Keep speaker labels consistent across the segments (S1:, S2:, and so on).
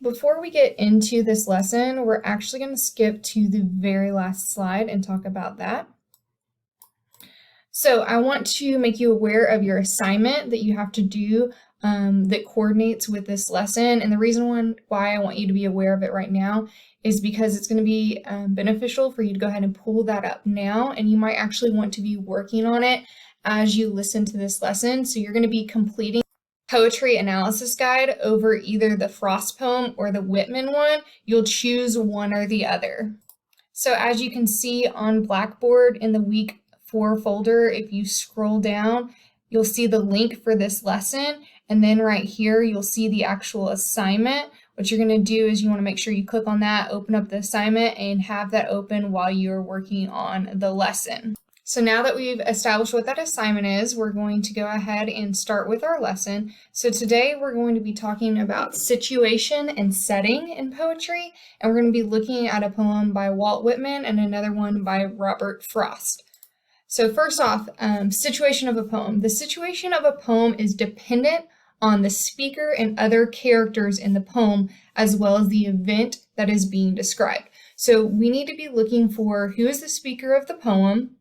S1: Before we get into this lesson, we're actually going to skip to the very last slide and talk about that. So I want to make you aware of your assignment that you have to do that coordinates with this lesson. And the reason why I want you to be aware of it right now is because it's going to be beneficial for you to go ahead and pull that up now. And you might actually want to be working on it as you listen to this lesson. So you're going to be completing poetry analysis guide over either the Frost poem or the Whitman one. You'll choose one or the other. So as you can see on Blackboard in the week 4 folder, if you scroll down, you'll see the link for this lesson. And then right here, you'll see the actual assignment. What you're going to do is you want to make sure you click on that, open up the assignment, and have that open while you're working on the lesson. So now that we've established what that assignment is, we're going to go ahead and start with our lesson. So today we're going to be talking about situation and setting in poetry, and we're going to be looking at a poem by Walt Whitman and another one by Robert Frost. So first off, situation of a poem. The situation of a poem is dependent on the speaker and other characters in the poem, as well as the event that is being described. So we need to be looking for who is the speaker of the poem,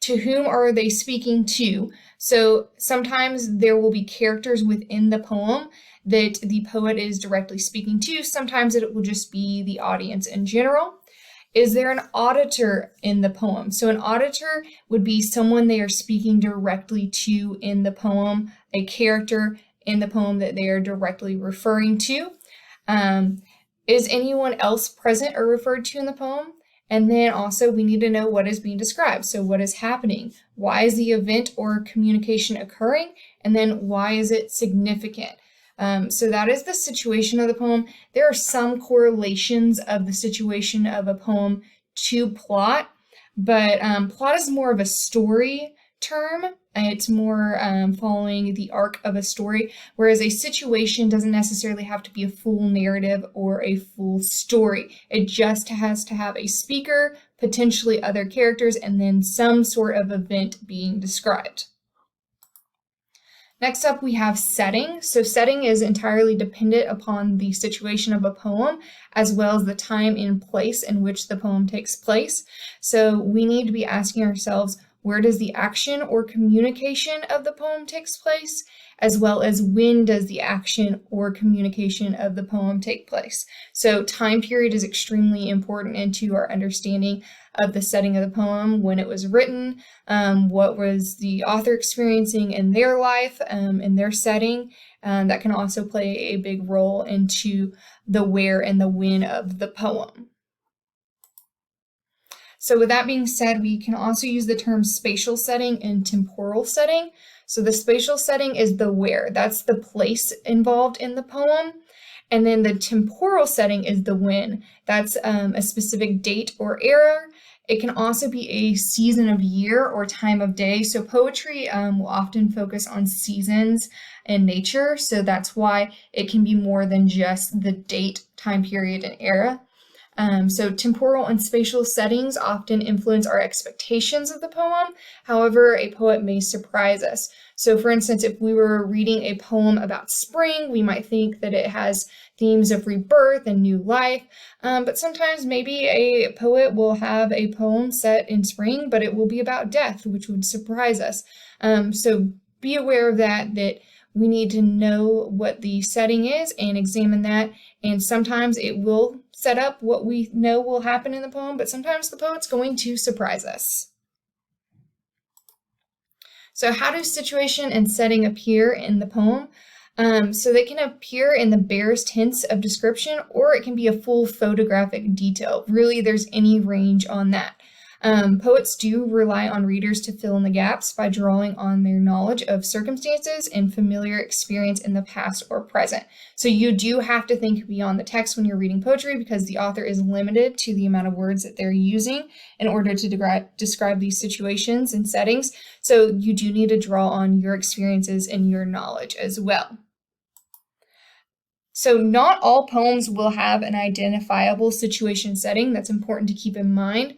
S1: to whom are they speaking to. So sometimes there will be characters within the poem that the poet is directly speaking to. Sometimes it will just be the audience in general. Is there an auditor in the poem? So an auditor would be someone they are speaking directly to in the poem, a character in the poem that they are directly referring to. Is anyone else present or referred to in the poem? And then also we need to know what is being described. So what is happening? Why is the event or communication occurring? And then why is it significant? So that is the situation of the poem. There are some correlations of the situation of a poem to plot, but plot is more of a story term. It's more following the arc of a story, whereas a situation doesn't necessarily have to be a full narrative or a full story. It just has to have a speaker, potentially other characters, and then some sort of event being described. Next up, we have setting. So setting is entirely dependent upon the situation of a poem, as well as the time and place in which the poem takes place. So we need to be asking ourselves, where does the action or communication of the poem takes place, as well as when does the action or communication of the poem take place. So time period is extremely important into our understanding of the setting of the poem, when it was written, what was the author experiencing in their life, in their setting. That can also play a big role into the where and the when of the poem. So with that being said, we can also use the terms spatial setting and temporal setting. So the spatial setting is the where, that's the place involved in the poem. And then the temporal setting is the when, that's a specific date or era. It can also be a season of year or time of day. So poetry will often focus on seasons and nature. So that's why it can be more than just the date, time period, and era. So temporal and spatial settings often influence our expectations of the poem. However, a poet may surprise us. So for instance, if we were reading a poem about spring, we might think that it has themes of rebirth and new life. But sometimes maybe a poet will have a poem set in spring, but it will be about death, which would surprise us. So be aware of that we need to know what the setting is and examine that. And sometimes it will set up what we know will happen in the poem, but sometimes the poet's going to surprise us. So how do situation and setting appear in the poem? So they can appear in the barest hints of description, or it can be a full photographic detail. Really, there's any range on that. Poets do rely on readers to fill in the gaps by drawing on their knowledge of circumstances and familiar experience in the past or present. So you do have to think beyond the text when you're reading poetry, because the author is limited to the amount of words that they're using in order to describe these situations and settings. So you do need to draw on your experiences and your knowledge as well. So not all poems will have an identifiable situation setting. That's important to keep in mind.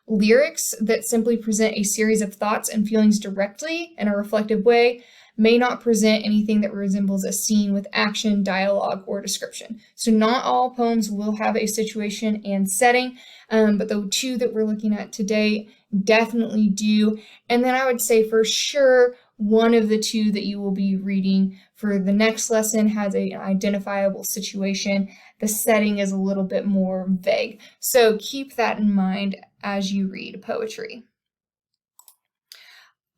S1: Lyrics that simply present a series of thoughts and feelings directly in a reflective way may not present anything that resembles a scene with action, dialogue, or description. So not all poems will have a situation and setting, but the two that we're looking at today definitely do. And then I would say for sure, one of the two that you will be reading for the next lesson has an identifiable situation. The setting is a little bit more vague. So keep that in mind as you read poetry.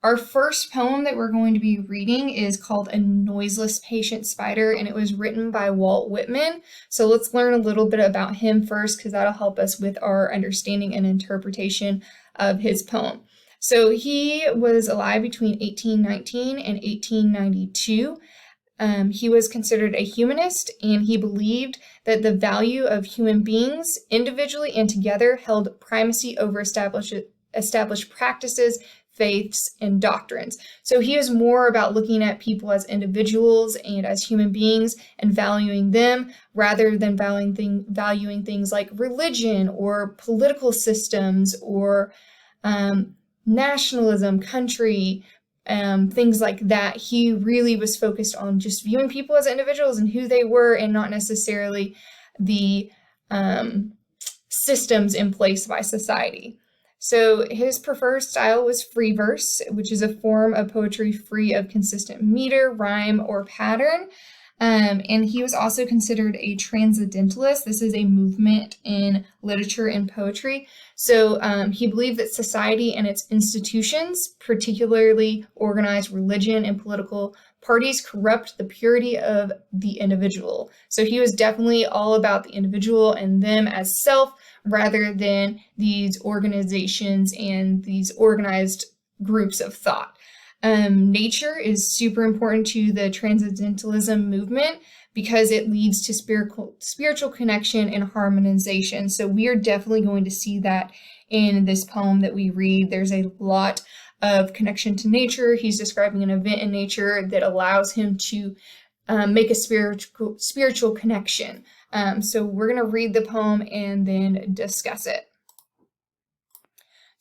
S1: Our first poem that we're going to be reading is called A Noiseless Patient Spider, and it was written by Walt Whitman. So let's learn a little bit about him first, because that'll help us with our understanding and interpretation of his poem. So he was alive between 1819 and 1892. He was considered a humanist, and he believed that the value of human beings individually and together held primacy over established practices, faiths, and doctrines. So he is more about looking at people as individuals and as human beings and valuing them rather than valuing things like religion or political systems or nationalism, country, things like that. He really was focused on just viewing people as individuals and who they were, and not necessarily the systems in place by society. So his preferred style was free verse, which is a form of poetry free of consistent meter, rhyme, or pattern. And he was also considered a transcendentalist. This is a movement in literature and poetry. So he believed that society and its institutions, particularly organized religion and political parties, corrupt the purity of the individual. So he was definitely all about the individual and them as self, rather than these organizations and these organized groups of thought. Nature is super important to the transcendentalism movement because it leads to spiritual connection and harmonization. So we are definitely going to see that in this poem that we read. There's a lot of connection to nature. He's describing an event in nature that allows him to make a spiritual connection. So we're going to read the poem and then discuss it.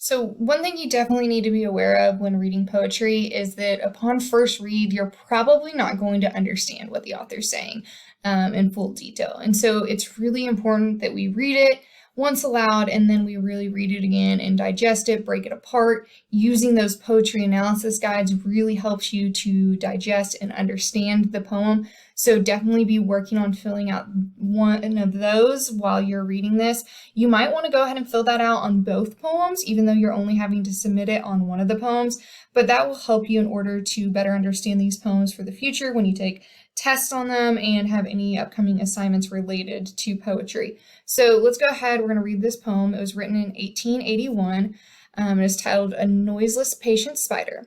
S1: So one thing you definitely need to be aware of when reading poetry is that upon first read, you're probably not going to understand what the author's saying in full detail. And so it's really important that we read it once aloud, and then we really read it again and digest it, break it apart. Using those poetry analysis guides really helps you to digest and understand the poem. So definitely be working on filling out one of those while you're reading this. You might want to go ahead and fill that out on both poems, even though you're only having to submit it on one of the poems, but that will help you in order to better understand these poems for the future when you take tests on them and have any upcoming assignments related to poetry. So let's go ahead. We're going to read this poem. It was written in 1881. It is titled A Noiseless Patient Spider.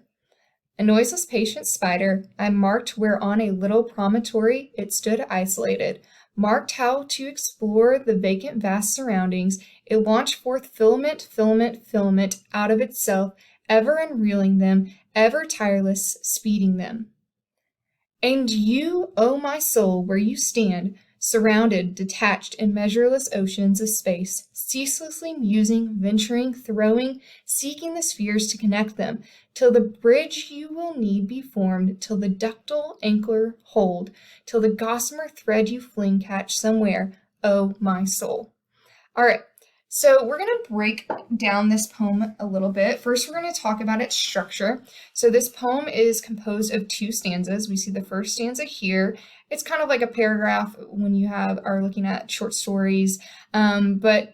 S1: A noiseless patient spider I marked where on a little promontory it stood isolated, marked how to explore the vacant vast surroundings. It launched forth filament, filament, filament out of itself, ever unreeling them, ever tireless, speeding them. And you, O my soul, where you stand, surrounded, detached in measureless oceans of space, ceaselessly musing, venturing, throwing, seeking the spheres to connect them, till the bridge you will need be formed, till the ductile anchor hold, till the gossamer thread you fling catch somewhere, O my soul. All right. So we're going to break down this poem a little bit. First, we're going to talk about its structure. So this poem is composed of two stanzas. We see the first stanza here. It's kind of like a paragraph when you are looking at short stories, but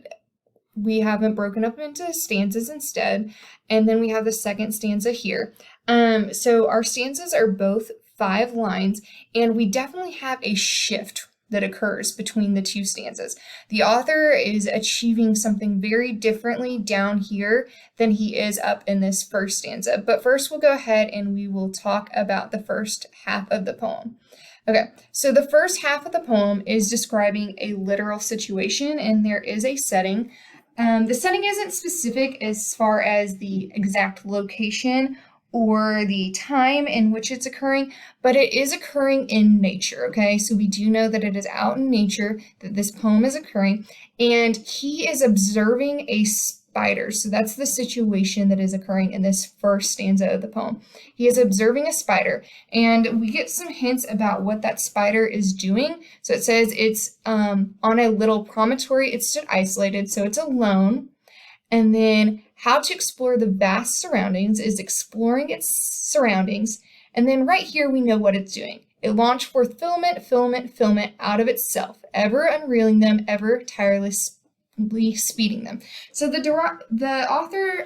S1: we have them broken up into stanzas instead. And then we have the second stanza here. So our stanzas are both 5 lines, and we definitely have a shift that occurs between the two stanzas. The author is achieving something very differently down here than he is up in this first stanza. But first we'll go ahead and we will talk about the first half of the poem. Okay, so the first half of the poem is describing a literal situation, and there is a setting. The setting isn't specific as far as the exact location or the time in which it's occurring, but it is occurring in nature, okay? So we do know that it is out in nature that this poem is occurring, and he is observing a spider. So that's the situation that is occurring in this first stanza of the poem. He is observing a spider, and we get some hints about what that spider is doing. So it says it's on a little promontory. It stood isolated, so it's alone. And then how to explore the vast surroundings is exploring its surroundings. And then right here, we know what it's doing. It launched forth filament, filament, filament out of itself, ever unreeling them, ever tirelessly speeding them. So the author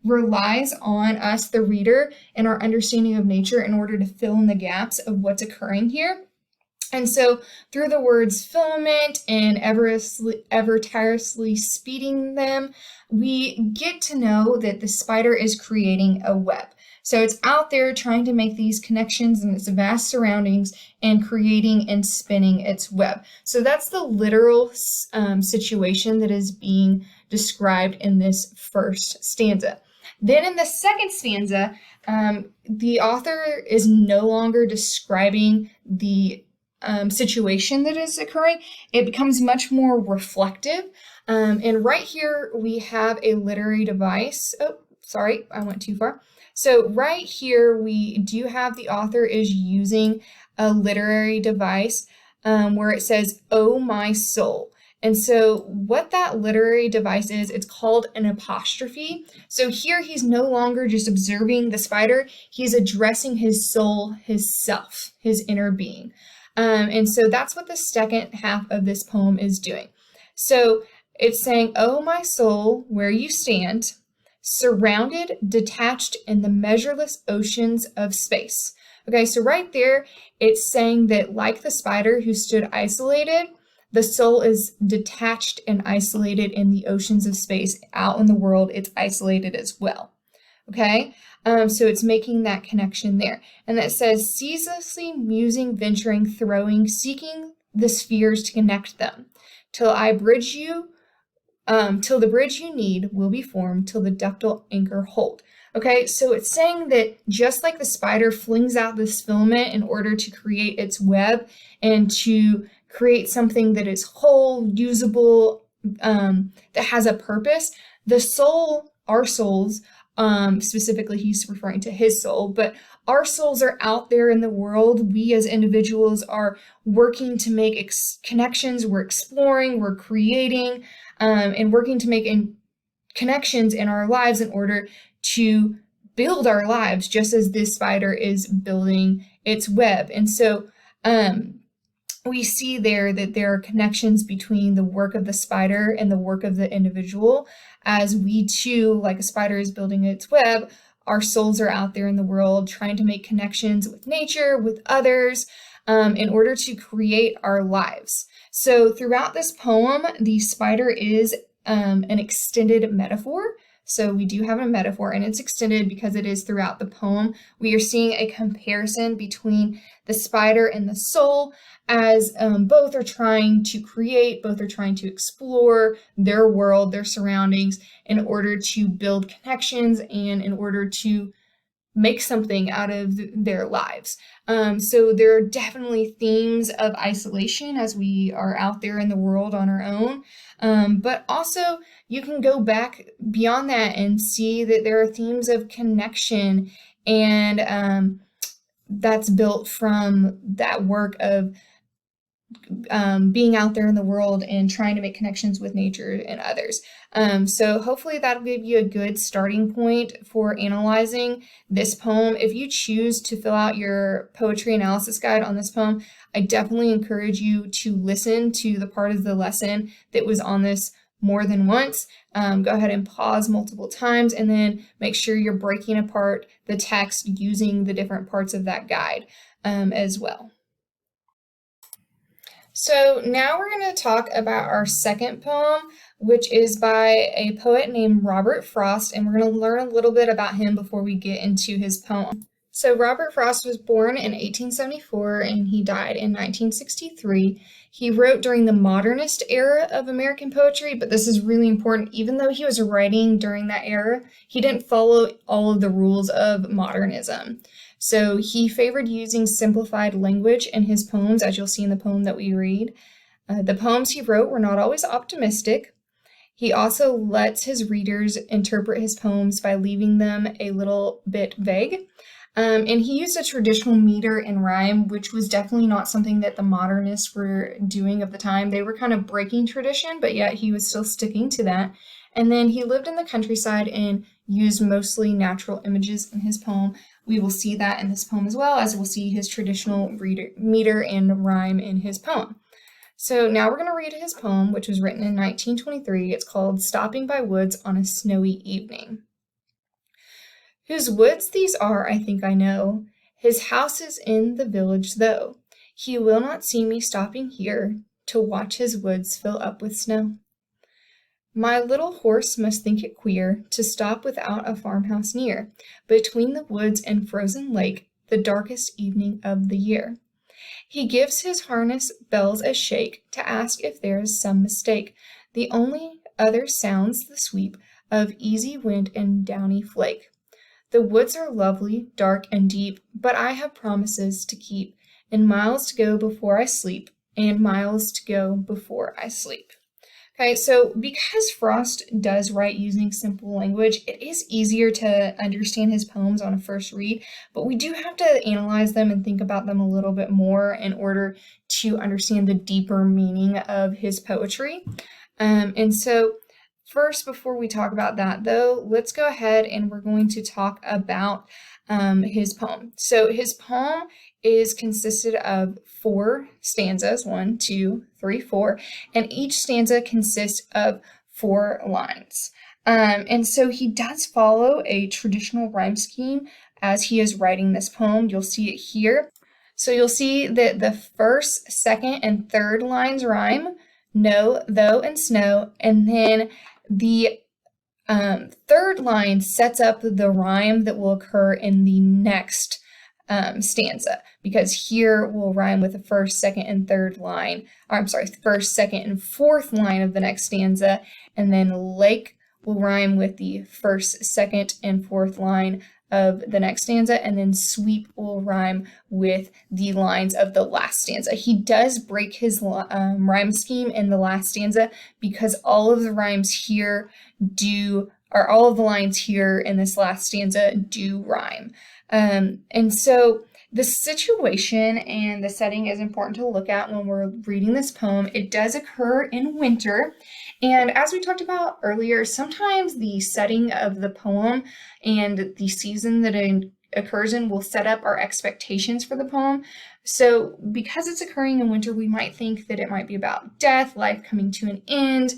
S1: relies on us, the reader, and our understanding of nature in order to fill in the gaps of what's occurring here. And so through the words filament and ever tirelessly speeding them, we get to know that the spider is creating a web. So it's out there trying to make these connections in its vast surroundings and creating and spinning its web. So that's the literal situation that is being described in this first stanza. Then in the second stanza, the author is no longer describing the situation that is occurring. It becomes much more reflective. And right here we have a literary device. Oh, sorry, I went too far. So right here we do have the author is using a literary device where it says, "Oh my soul." And so what that literary device is, it's called an apostrophe. So here he's no longer just observing the spider, he's addressing his soul, his self, his inner being. And so that's what the second half of this poem is doing. So it's saying, "Oh, my soul, where you stand, surrounded, detached in the measureless oceans of space." Okay, so right there, it's saying that like the spider who stood isolated, the soul is detached and isolated in the oceans of space. Out in the world, it's isolated as well. Okay, so it's making that connection there. And that says, ceaselessly musing, venturing, throwing, seeking the spheres to connect them, till the bridge you need will be formed, till the ductile anchor hold. Okay, so it's saying that just like the spider flings out this filament in order to create its web and to create something that is whole, usable, that has a purpose, the soul, our souls, specifically he's referring to his soul, but our souls are out there in the world. We as individuals are working to make connections, we're exploring, we're creating, and working to make connections in our lives in order to build our lives, just as this spider is building its web. And so we see there that there are connections between the work of the spider and the work of the individual. As we too, like a spider is building its web, our souls are out there in the world trying to make connections with nature, with others, in order to create our lives. So throughout this poem, the spider is an extended metaphor. So we do have a metaphor, and it's extended because it is throughout the poem. We are seeing a comparison between the spider and the soul, as both are trying to create, both are trying to explore their world, their surroundings, in order to build connections and in order to make something out of their lives. So there are definitely themes of isolation as we are out there in the world on our own. But also you can go back beyond that and see that there are themes of connection, and that's built from that work of being out there in the world and trying to make connections with nature and others. So hopefully that'll give you a good starting point for analyzing this poem. If you choose to fill out your poetry analysis guide on this poem, I definitely encourage you to listen to the part of the lesson that was on this more than once. Go ahead and pause multiple times and then make sure you're breaking apart the text using the different parts of that guide as well. So now we're going to talk about our second poem, which is by a poet named Robert Frost, and we're going to learn a little bit about him before we get into his poem. So Robert Frost was born in 1874 and he died in 1963. He wrote during the modernist era of American poetry, but this is really important. Even though he was writing during that era, he didn't follow all of the rules of modernism. So he favored using simplified language in his poems, as you'll see in the poem that we read. The poems he wrote were not always optimistic. He also lets his readers interpret his poems by leaving them a little bit vague. And he used a traditional meter and rhyme, which was definitely not something that the modernists were doing of the time. They were kind of breaking tradition, but yet he was still sticking to that. And then he lived in the countryside and used mostly natural images in his poem. We will see that in this poem as well, as we'll see his traditional meter and rhyme in his poem. So now we're going to read his poem, which was written in 1923. It's called Stopping by Woods on a Snowy Evening. Whose woods these are, I think I know. His house is in the village, though. He will not see me stopping here to watch his woods fill up with snow. My little horse must think it queer to stop without a farmhouse near, between the woods and frozen lake, the darkest evening of the year. He gives his harness bells a shake to ask if there is some mistake. The only other sounds the sweep of easy wind and downy flake. The woods are lovely, dark and deep, but I have promises to keep, and miles to go before I sleep, and miles to go before I sleep. Okay, so because Frost does write using simple language, it is easier to understand his poems on a first read, but we do have to analyze them and think about them a little bit more in order to understand the deeper meaning of his poetry. And so first, before we talk about that though, let's go ahead and we're going to talk about his poem. So his poem is consisted of 4 stanzas, 1, 2, 3, 4, and each stanza consists of 4 lines. And so he does follow a traditional rhyme scheme as he is writing this poem. You'll see it here. So you'll see that the first, second, and third lines rhyme, no, though, and snow, and then the third line sets up the rhyme that will occur in the next stanza, because here we'll rhyme with the first, second, and third line, or I'm sorry, first, second, and fourth line of the next stanza, and then lake will rhyme with the first, second, and fourth line of the next stanza, and then sweep will rhyme with the lines of the last stanza. He does break his rhyme scheme in the last stanza because all of the rhymes here all of the lines here in this last stanza do rhyme. And so the situation and the setting is important to look at when we're reading this poem. It does occur in winter. And as we talked about earlier, sometimes the setting of the poem and the season that it occurs in will set up our expectations for the poem. So because it's occurring in winter, we might think that it might be about death, life coming to an end,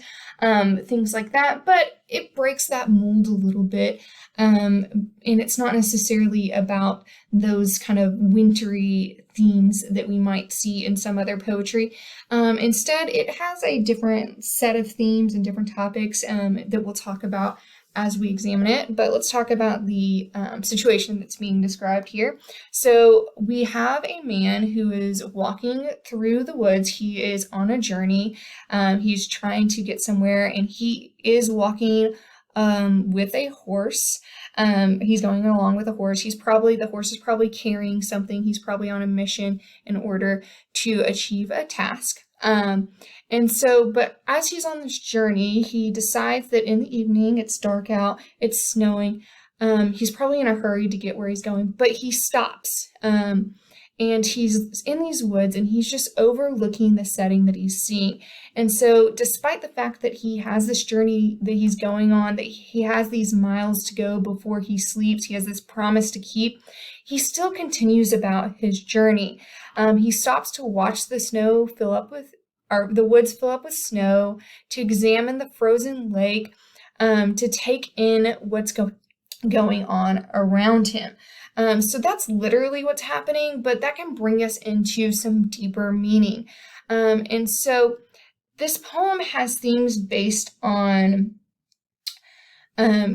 S1: things like that, but it breaks that mold a little bit. And it's not necessarily about those kind of wintry themes that we might see in some other poetry. Instead, it has a different set of themes and different topics that we'll talk about as we examine it, but let's talk about the situation that's being described here. So we have a man who is walking through the woods. He is on a journey. He's trying to get somewhere, and he is walking with a horse. He's going along with a horse. The horse is probably carrying something. He's probably on a mission in order to achieve a task. But as he's on this journey, he decides that in the evening, it's dark out, it's snowing, he's probably in a hurry to get where he's going, but he stops, and he's in these woods, and he's just overlooking the setting that he's seeing. And so despite the fact that he has this journey that he's going on, that he has these miles to go before he sleeps, he has this promise to keep, he still continues about his journey. He stops to watch the woods fill up with snow, to examine the frozen lake, to take in what's going on around him. So that's literally what's happening, but that can bring us into some deeper meaning. And so this poem has themes based on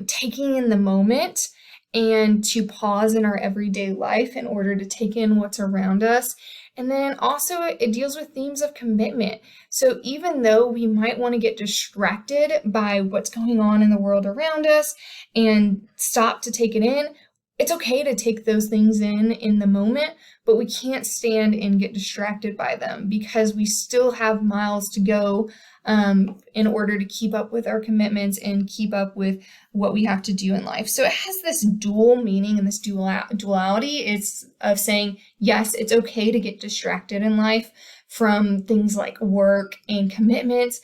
S1: taking in the moment and to pause in our everyday life in order to take in what's around us. And then also it deals with themes of commitment. So even though we might want to get distracted by what's going on in the world around us and stop to take it in, it's okay to take those things in the moment, but we can't stand and get distracted by them because we still have miles to go in order to keep up with our commitments and keep up with what we have to do in life. So it has this dual meaning and this duality. It's of saying, yes, it's okay to get distracted in life from things like work and commitments,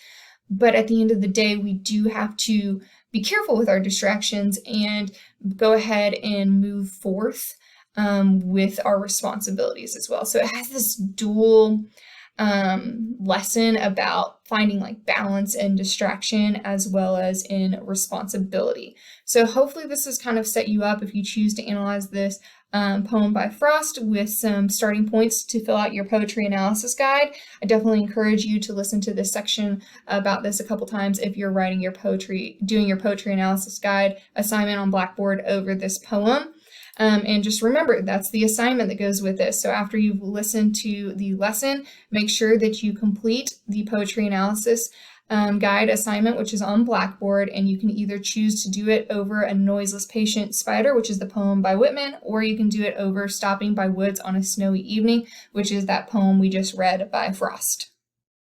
S1: but at the end of the day, we do have to be careful with our distractions and go ahead and move forth with our responsibilities as well. So it has this dual lesson about finding like balance and distraction as well as in responsibility. So hopefully this has kind of set you up if you choose to analyze this poem by Frost with some starting points to fill out your poetry analysis guide. I definitely encourage you to listen to this section about this a couple times if you're writing your poetry, doing your poetry analysis guide assignment on Blackboard over this poem. And just remember, that's the assignment that goes with this. So after you've listened to the lesson, make sure that you complete the poetry analysis guide assignment, which is on Blackboard, and you can either choose to do it over A Noiseless Patient Spider, which is the poem by Whitman, or you can do it over Stopping by Woods on a Snowy Evening, which is that poem we just read by Frost.